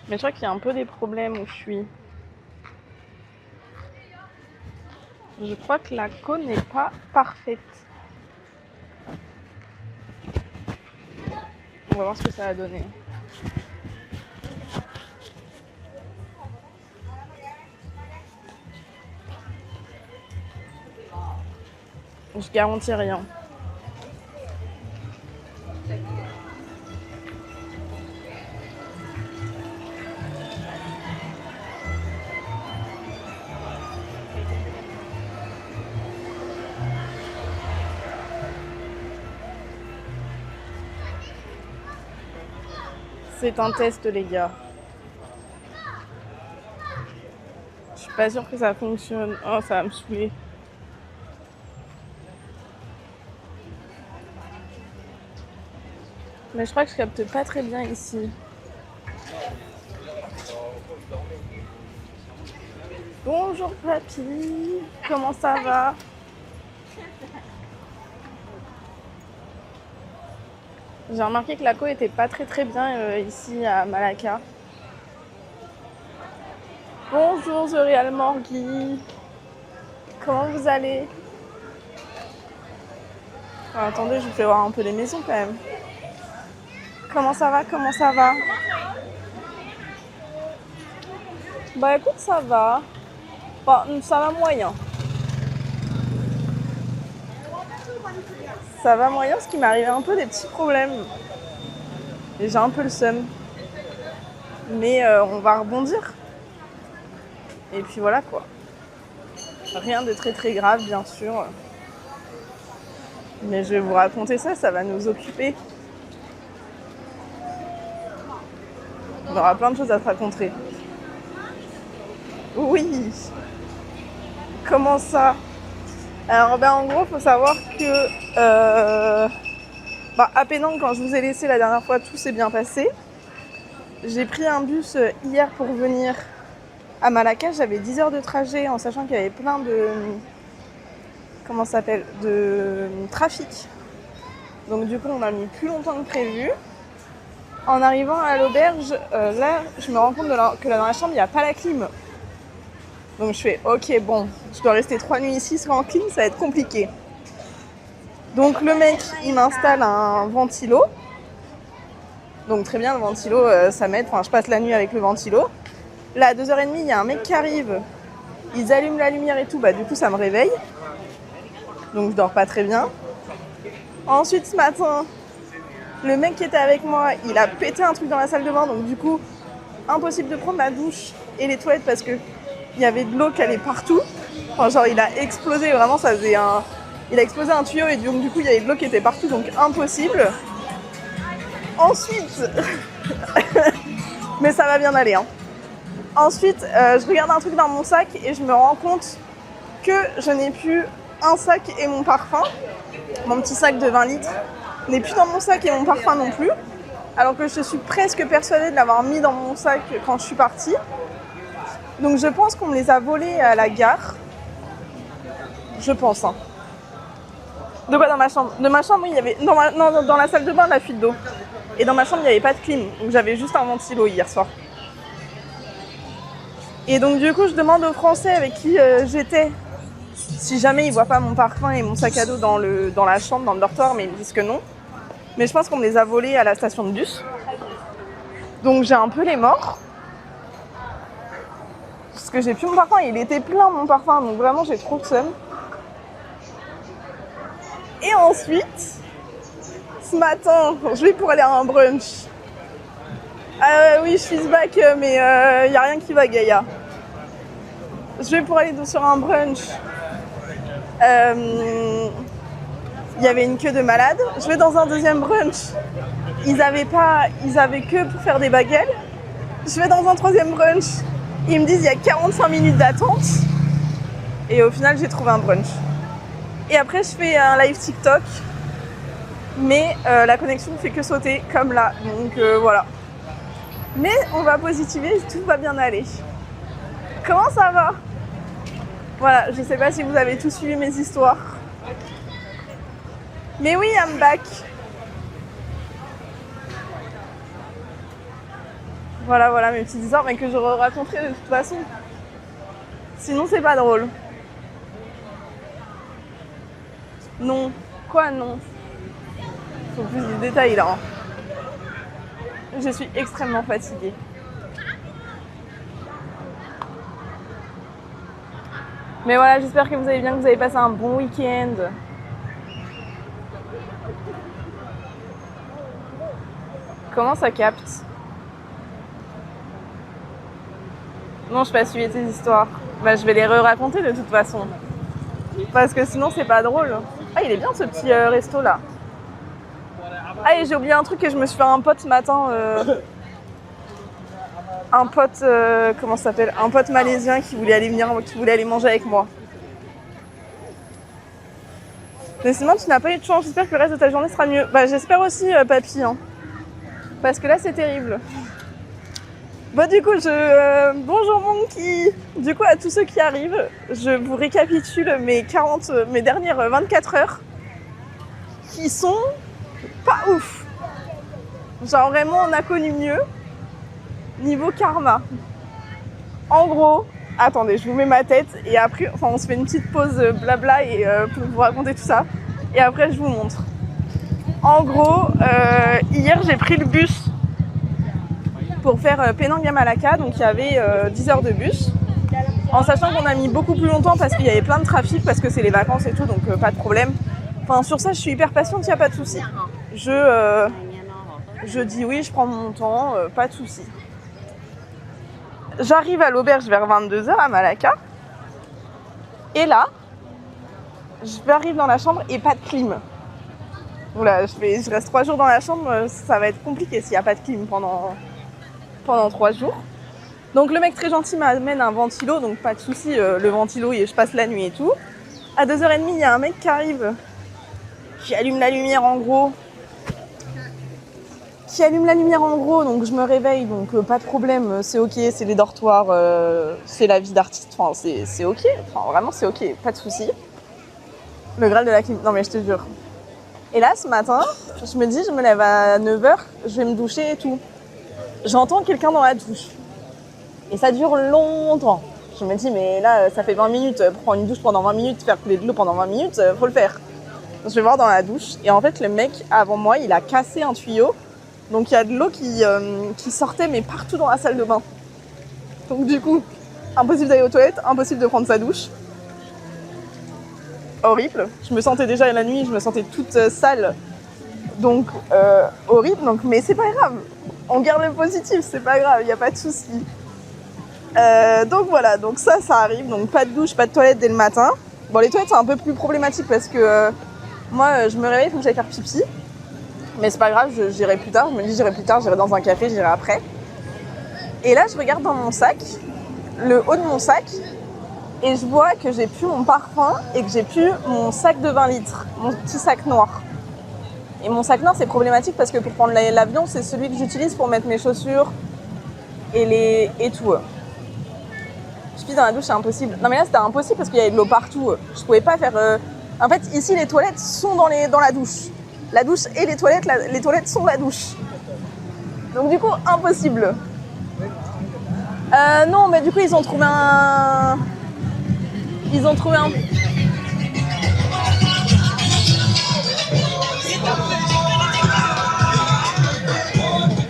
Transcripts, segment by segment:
Mais je crois qu'il y a un peu des problèmes où je suis. Je crois que la côte n'est pas parfaite. On va voir ce que ça va donner. Je garantis rien. C'est un test, les gars. Je suis pas sûre que ça fonctionne. Oh, ça va me saouler. Mais je crois que je capte pas très bien ici. Bonjour papy, comment ça va? J'ai remarqué que la co était pas très bien ici à Malacca. Bonjour The Real Morgui, comment vous allez? Attendez, je vous fais voir un peu les maisons quand même. Comment ça va? Comment ça va? Bah écoute, ça va. Bah, ça va moyen. Ça va moyen parce qu'il m'est arrivé un peu des petits problèmes. Et j'ai un peu le seum. Mais on va rebondir. Et puis voilà quoi. Rien de très très grave bien sûr. Mais je vais vous raconter ça, ça va nous occuper. On aura plein de choses à se raconter. Oui. Comment ça? Alors en gros, faut savoir que à Penang, quand je vous ai laissé la dernière fois, tout s'est bien passé. J'ai pris un bus hier pour venir à Malacca. J'avais 10 heures de trajet en sachant qu'il y avait plein de... Comment ça s'appelle? De trafic. Donc du coup, on a mis plus longtemps que prévu. En arrivant à l'auberge, là, je me rends compte que là, dans la chambre, il n'y a pas la clim. Donc je fais, ok, bon, je dois rester 3 nuits ici sans clim, ça va être compliqué. Donc le mec, il m'installe un ventilo. Donc très bien, le ventilo, ça m'aide. Enfin, je passe la nuit avec le ventilo. Là, à 2h30, il y a un mec qui arrive. Ils allument la lumière et tout. Bah du coup, ça me réveille. Donc je dors pas très bien. Ensuite, ce matin, le mec qui était avec moi, il a pété un truc dans la salle de bain. Donc du coup, impossible de prendre la douche et les toilettes parce que il y avait de l'eau qui allait partout. Enfin, genre, il a explosé. Vraiment, ça faisait un... Il a explosé un tuyau et donc du coup, il y avait de l'eau qui était partout. Donc impossible. Ensuite... Mais ça va bien aller, hein. Ensuite, je regarde un truc dans mon sac et je me rends compte que je n'ai plus un sac et mon parfum. Mon petit sac de 20 litres n'est plus dans mon sac et mon parfum non plus. Alors que je suis presque persuadée de l'avoir mis dans mon sac quand je suis partie. Donc je pense qu'on me les a volés à la gare. Je pense, hein. De quoi dans ma chambre? De ma chambre, oui, il y avait... Non, dans la salle de bain, de la fuite d'eau. Et dans ma chambre, il n'y avait pas de clim. Donc j'avais juste un ventilo hier soir. Et donc du coup, je demande aux Français avec qui j'étais si jamais ils voient pas mon parfum et mon sac à dos dans la chambre, dans le dortoir, mais ils me disent que non. Mais je pense qu'on me les a volés à la station de bus. Donc j'ai un peu les morts. Parce que j'ai plus mon parfum, il était plein mon parfum, donc vraiment j'ai trop de seum. Et ensuite, ce matin, je vais pour aller à un brunch. Oui, je suis back, mais il n'y a rien qui va, Gaïa. Je vais pour aller sur un brunch. Il y avait une queue de malades. Je vais dans un deuxième brunch. Ils avaient que pour faire des bagels. Je vais dans un troisième brunch. Ils me disent il y a 45 minutes d'attente. Et au final, j'ai trouvé un brunch. Et après, je fais un live TikTok. Mais la connexion ne fait que sauter, comme là. Donc voilà. Mais on va positiver, tout va bien aller. Comment ça va? Voilà, je sais pas si vous avez tous suivi mes histoires. Mais oui, I'm back. Voilà, voilà mes petites histoires, mais que je raconterai de toute façon. Sinon, c'est pas drôle. Non. Quoi, non? Faut plus de détails là. Hein. Je suis extrêmement fatiguée. Mais voilà, j'espère que vous allez bien, que vous avez passé un bon week-end. Comment ça capte? Non, je n'ai pas suivi tes histoires. Bah, je vais les raconter de toute façon. Parce que sinon, c'est pas drôle. Ah, il est bien ce petit resto là. Ah, et j'ai oublié un truc que je me suis fait un pote ce matin. Un pote, comment ça s'appelle? Un pote malaisien qui voulait aller manger avec moi. Mais sinon, tu n'as pas eu de chance. J'espère que le reste de ta journée sera mieux. Bah, j'espère aussi, papy. Hein. Parce que là, c'est terrible. Bon, du coup, bonjour Monkey. Du coup, à tous ceux qui arrivent, je vous récapitule mes dernières 24 heures qui sont pas ouf. Genre, vraiment, on a connu mieux. Niveau karma. En gros, attendez, je vous mets ma tête et après, enfin, on se fait une petite pause blabla et pour vous raconter tout ça. Et après, je vous montre. En gros, hier, j'ai pris le bus pour faire Penang à Malacca. Donc, il y avait 10 heures de bus. En sachant qu'on a mis beaucoup plus longtemps parce qu'il y avait plein de trafic, parce que c'est les vacances et tout, donc pas de problème. Enfin, sur ça, je suis hyper patiente, il n'y a pas de souci. Je dis oui, je prends mon temps, pas de souci. J'arrive à l'auberge vers 22h à Malacca. Et là, j'arrive dans la chambre et pas de clim. Voilà, je reste 3 jours dans la chambre, ça va être compliqué s'il n'y a pas de clim pendant 3 jours. Donc le mec très gentil m'amène un ventilo, donc pas de souci, le ventilo, je passe la nuit et tout. À 2h30, il y a un mec qui arrive, qui allume la lumière en gros. Donc je me réveille, donc pas de problème, c'est ok, c'est les dortoirs, c'est la vie d'artiste, enfin c'est ok, enfin vraiment c'est ok, pas de souci. Le Graal de la clim, non mais je te jure. Et là ce matin, je me dis, je me lève à 9h, je vais me doucher et tout. J'entends quelqu'un dans la douche. Et ça dure longtemps. Je me dis, mais là, ça fait 20 minutes, prendre une douche pendant 20 minutes, faire couler de l'eau pendant 20 minutes, faut le faire. Donc, je vais voir dans la douche. Et en fait, le mec, avant moi, il a cassé un tuyau. Donc, il y a de l'eau qui sortait, mais partout dans la salle de bain. Donc, du coup, impossible d'aller aux toilettes, impossible de prendre sa douche. Horrible. Je me sentais déjà la nuit, je me sentais toute sale. Donc, horrible. Donc, mais c'est pas grave. On garde le positif, c'est pas grave, il n'y a pas de souci. Donc voilà, donc ça arrive, donc pas de douche, pas de toilette dès le matin. Bon, les toilettes c'est un peu plus problématique parce que moi je me réveille, il faut que j'aille faire pipi. Mais c'est pas grave, j'irai plus tard, je me dis j'irai plus tard, j'irai dans un café, j'irai après. Et là je regarde dans mon sac, le haut de mon sac, et je vois que j'ai plus mon parfum et que j'ai plus mon sac de 20 litres, mon petit sac noir. Et mon sac noir c'est problématique parce que pour prendre l'avion c'est celui que j'utilise pour mettre mes chaussures et tout. Je suis dans la douche, c'est impossible. Non mais là c'était impossible parce qu'il y avait de l'eau partout. Je pouvais pas faire... En fait ici les toilettes sont dans la douche. La douche et les toilettes sont la douche. Donc du coup impossible. Non mais du coup ils ont trouvé un...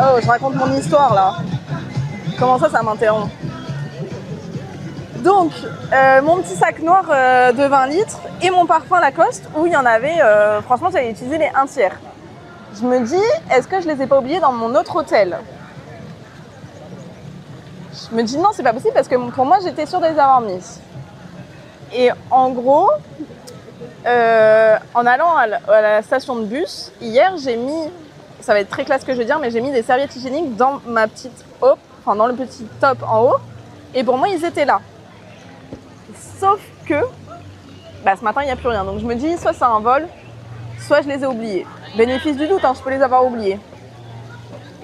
Oh, je raconte mon histoire là. Comment ça m'interrompt? Donc, mon petit sac noir de 20 litres et mon parfum Lacoste où il y en avait, franchement, j'avais utilisé les 1 tiers. Je me dis, est-ce que je les ai pas oubliés dans mon autre hôtel? Je me dis non, c'est pas possible parce que pour moi, j'étais sûre de les avoir mis. Et en gros, en allant à la station de bus, hier, j'ai mis, ça va être très classe ce que je vais dire, mais j'ai mis des serviettes hygiéniques dans ma petite hop, enfin dans le petit top en haut. Et pour moi, ils étaient là. Sauf que ce matin, il n'y a plus rien. Donc je me dis, soit c'est un vol, soit je les ai oubliés. Bénéfice du doute, hein, je peux les avoir oubliés.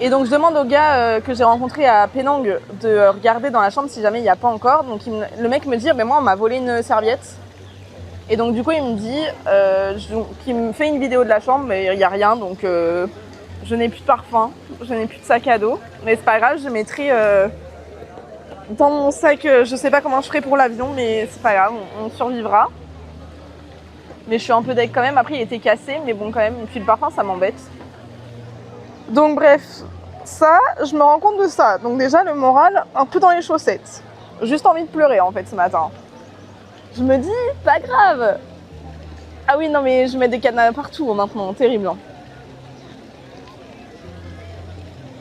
Et donc je demande au gars que j'ai rencontré à Penang de regarder dans la chambre si jamais il n'y a pas encore. Donc le mec me dit, moi on m'a volé une serviette. Et donc du coup il me dit, il me fait une vidéo de la chambre, mais il n'y a rien. Donc Je n'ai plus de parfum, je n'ai plus de sac à dos. Mais c'est pas grave, je mettrai dans mon sac, je sais pas comment je ferai pour l'avion, mais c'est pas grave, on survivra. Mais je suis un peu deg quand même, après il était cassé, mais bon quand même, et puis le parfum ça m'embête. Donc bref, ça, je me rends compte de ça. Donc déjà le moral, un peu dans les chaussettes. Juste envie de pleurer en fait ce matin. Je me dis, pas grave. Ah oui, non mais je mets des cadenas partout maintenant, terrible.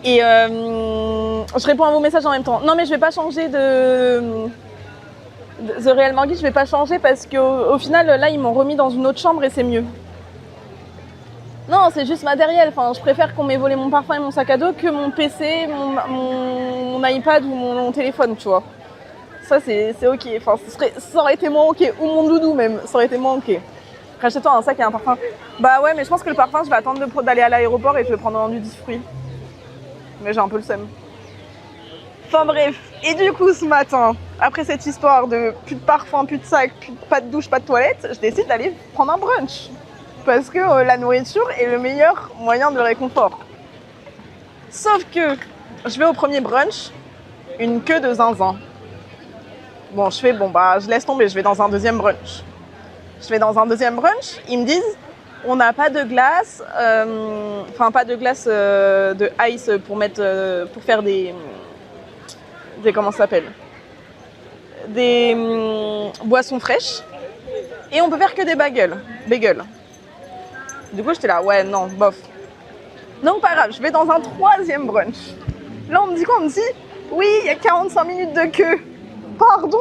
Et je réponds à vos messages en même temps. Non mais je vais pas changer de The Real Morgie, je vais pas changer parce qu'au final là ils m'ont remis dans une autre chambre et c'est mieux. Non, c'est juste matériel. Enfin, je préfère qu'on m'ait volé mon parfum et mon sac à dos que mon PC, mon iPad ou mon téléphone, tu vois. Ça, c'est ok. Enfin, ça aurait été moins ok. Ou mon doudou même, ça aurait été moins ok. Rachète-toi un sac et un parfum. Bah ouais, mais je pense que le parfum, je vais attendre d'aller à l'aéroport et je vais prendre un duty free. Mais j'ai un peu le seum. Enfin bref. Et du coup, ce matin, après cette histoire de plus de parfum, plus de sac, pas de douche, pas de toilette, je décide d'aller prendre un brunch. Parce que la nourriture est le meilleur moyen de réconfort. Sauf que je vais au premier brunch, une queue de zinzin. Bon, je laisse tomber, je vais dans un deuxième brunch. Ils me disent, on n'a pas de glace, pas de glace de ice pour faire des comment ça s'appelle, des boissons fraîches. Et on peut faire que des bagels. Du coup, j'étais là, ouais, non, bof. Donc, pas grave, je vais dans un troisième brunch. Là, on me dit quoi? On me dit, oui, il y a 45 minutes de queue. Pardon.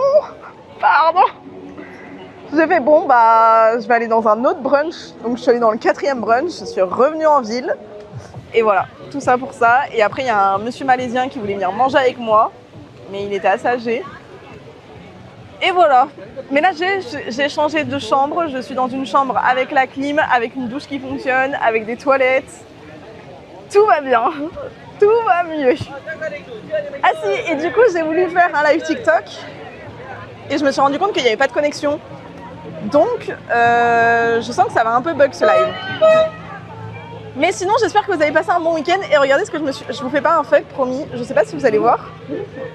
J'ai fait, bon, je vais aller dans un autre brunch. Donc, je suis allée dans le quatrième brunch. Je suis revenue en ville. Et voilà, tout ça pour ça. Et après, il y a un monsieur malaisien qui voulait venir manger avec moi. Mais il était assez âgé. Et voilà. Mais là, j'ai changé de chambre. Je suis dans une chambre avec la clim, avec une douche qui fonctionne, avec des toilettes. Tout va bien. Tout va mieux. Ah si, et du coup, j'ai voulu faire un live TikTok. Et je me suis rendu compte qu'il n'y avait pas de connexion. Donc, je sens que ça va un peu bug ce live. Mais sinon, j'espère que vous avez passé un bon week-end. Et regardez ce que je vous fais pas un fuck, promis. Je sais pas si vous allez voir.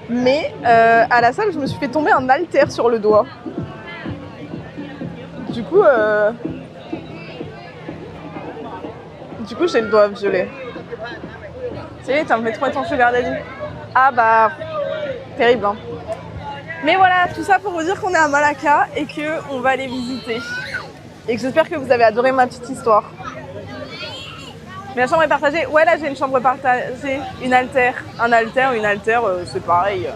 Mais à la salle, je me suis fait tomber un haltère sur le doigt. Du coup, j'ai le doigt violet. Ça y est, t'as me fait trop ton sugar daddy. Ah bah, terrible hein. Mais voilà, tout ça pour vous dire qu'on est à Malacca et qu'on va aller visiter. Et que j'espère que vous avez adoré ma petite histoire. Mais la chambre est partagée. Ouais, là j'ai une chambre partagée, une haltère. Un haltère, une haltère, c'est pareil.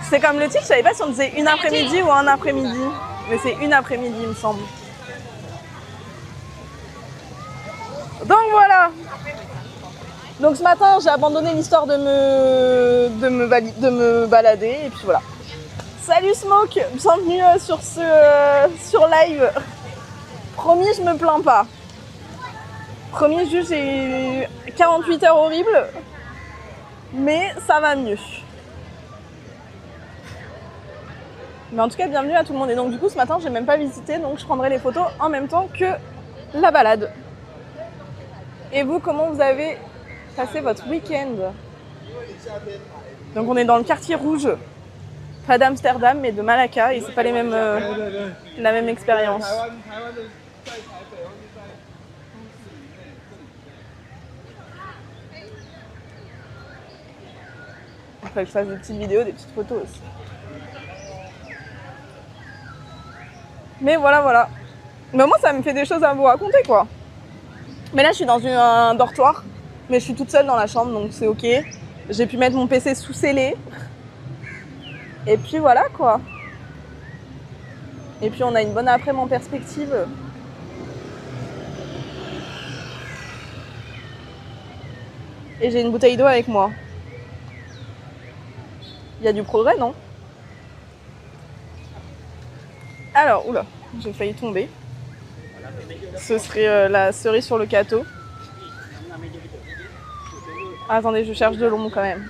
C'est comme le titre, je savais pas si on disait une après-midi ou un après-midi. Mais c'est une après-midi, il me semble. Donc voilà. Donc ce matin, j'ai abandonné l'histoire de me balader. Et puis voilà. Salut Smoke, bienvenue sur live. Promis, je me plains pas. Promis, juste j'ai eu 48 heures horribles. Mais ça va mieux. Mais en tout cas, bienvenue à tout le monde. Et donc du coup, ce matin, j'ai même pas visité. Donc je prendrai les photos en même temps que la balade. Et vous, comment vous avez passé votre week-end? Donc on est dans le quartier rouge. Pas d'Amsterdam, mais de Malacca. Et c'est pas la même expérience. Il faut que je fasse des petites vidéos, des petites photos aussi. Mais voilà. Mais moi, ça me fait des choses à vous raconter, quoi. Mais là, je suis dans un dortoir. Mais je suis toute seule dans la chambre, donc c'est ok. J'ai pu mettre mon PC sous scellé. Et puis voilà, quoi. Et puis on a une bonne après-midi en perspective. Et j'ai une bouteille d'eau avec moi. Il y a du progrès, non? Alors, oula, j'ai failli tomber. Ce serait la cerise sur le gâteau. Attendez, je cherche de l'ombre quand même.